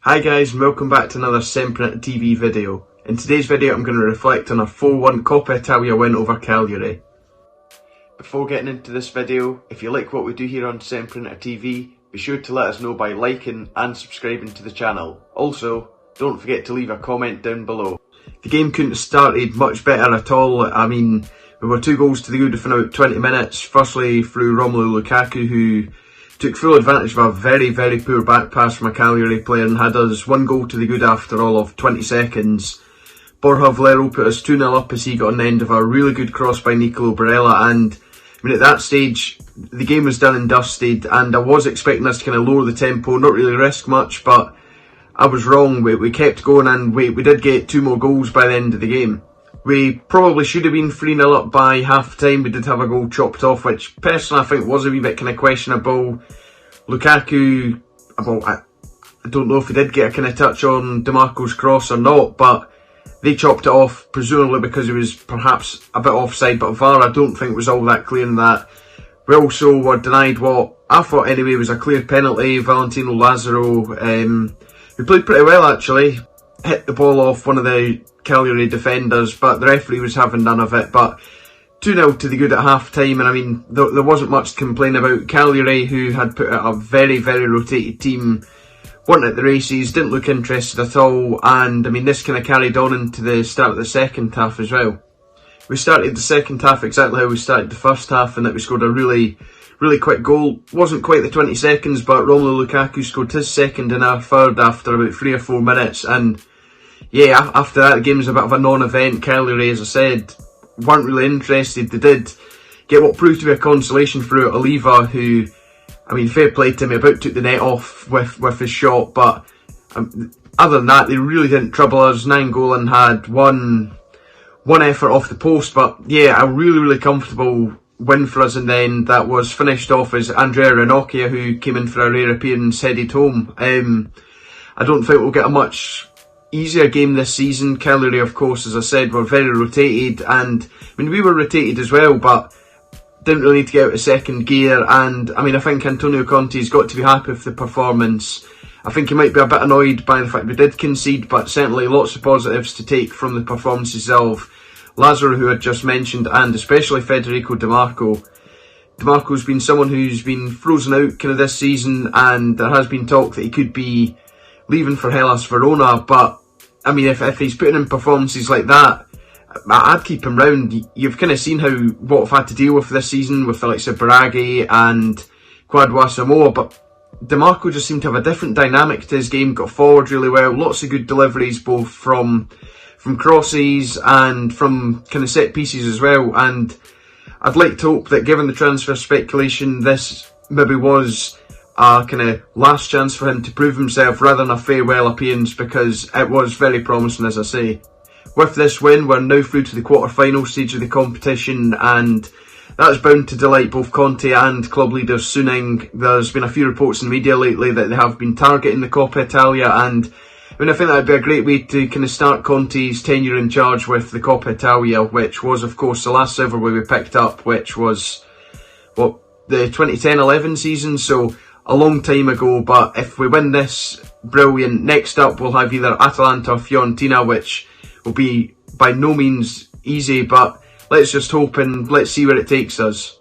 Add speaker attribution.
Speaker 1: Hi guys, and welcome back to another Sempre TV video. In today's video I'm going to reflect on a 4-1 Coppa Italia win over Cagliari. Before getting into this video, if you like what we do here on Sempre TV, be sure to let us know by liking and subscribing to the channel. Also, don't forget to leave a comment down below. The game couldn't have started much better at all. I mean, we were 2 goals to the good within about 20 minutes. Firstly through Romelu Lukaku, who took full advantage of a very poor back pass from a Cagliari player and had us 1 goal to the good after all of 20 seconds. Borja Valero put us 2-0 up as he got on the end of a really good cross by Nicolo Barella, and I mean, at that stage the game was done and dusted, and I was expecting us to kind of lower the tempo, not really risk much, but I was wrong. We kept going, and we did get 2 more goals by the end of the game. We probably should have been 3-0 up by half time. We did have a goal chopped off, which personally I think was a wee bit kind of questionable. Lukaku, well, I don't know if he did get a kind of touch on Dimarco's cross or not, but they chopped it off, presumably because he was perhaps a bit offside, but VAR I don't think was all that clear in that. We also were denied what I thought anyway was a clear penalty. Valentino Lazaro, who played pretty well actually, hit the ball off one of the Cagliari defenders, but the referee was having none of it. But 2-0 to the good at half time, and I mean, there wasn't much to complain about. Cagliari, who had put out a very rotated team, weren't at the races, didn't look interested at all, and I mean, this kind of carried on into the start of the second half as well. We started the second half exactly how we started the first half, and that we scored a really quick goal. Wasn't quite the 20 seconds, but Romelu Lukaku scored his second in our third after about 3 or 4 minutes, and yeah, after that the game was a bit of a non-event. Cagliari, as I said, weren't really interested. They did get what proved to be a consolation through Oliva, who, I mean, fair play to him, he about took the net off with his shot, but other than that they really didn't trouble us. Nainggolan had one effort off the post, but yeah, a really comfortable win for us, and then that was finished off as Andrea Ranocchia, who came in for a rare appearance, headed home. I don't think we'll get a much easier game this season. Cagliari, of course, as I said, were very rotated, and I mean, we were rotated as well, but didn't really need to get out of second gear. And I mean, I think Antonio Conte's got to be happy with the performance. I think he might be a bit annoyed by the fact we did concede, but certainly lots of positives to take from the performances of Lazaro, who I just mentioned, and especially Federico Dimarco. Dimarco's been someone who's been frozen out kind of this season, and there has been talk that he could be leaving for Hellas Verona, but I mean, if he's putting in performances like that, I'd keep him round. You've kind of seen what I've had to deal with this season with the likes of Baraghi and Kwadwo Samoa, but Dimarco just seemed to have a different dynamic to his game, got forward really well, lots of good deliveries both from crosses and from kind of set pieces as well, and I'd like to hope that, given the transfer speculation, this maybe was a kind of last chance for him to prove himself rather than a farewell appearance, because it was very promising, as I say. With this win, we're now through to the quarter-final stage of the competition, and that is bound to delight both Conte and club leader Suning. There's been a few reports in the media lately that they have been targeting the Coppa Italia, and I mean, I think that would be a great way to kind of start Conte's tenure in charge with the Coppa Italia, which was, of course, the last silverware we picked up, which was, what, the 2010-11 season, so a long time ago. But if we win this, brilliant. Next up we'll have either Atalanta or Fiorentina, which will be by no means easy, but let's just hope and let's see where it takes us.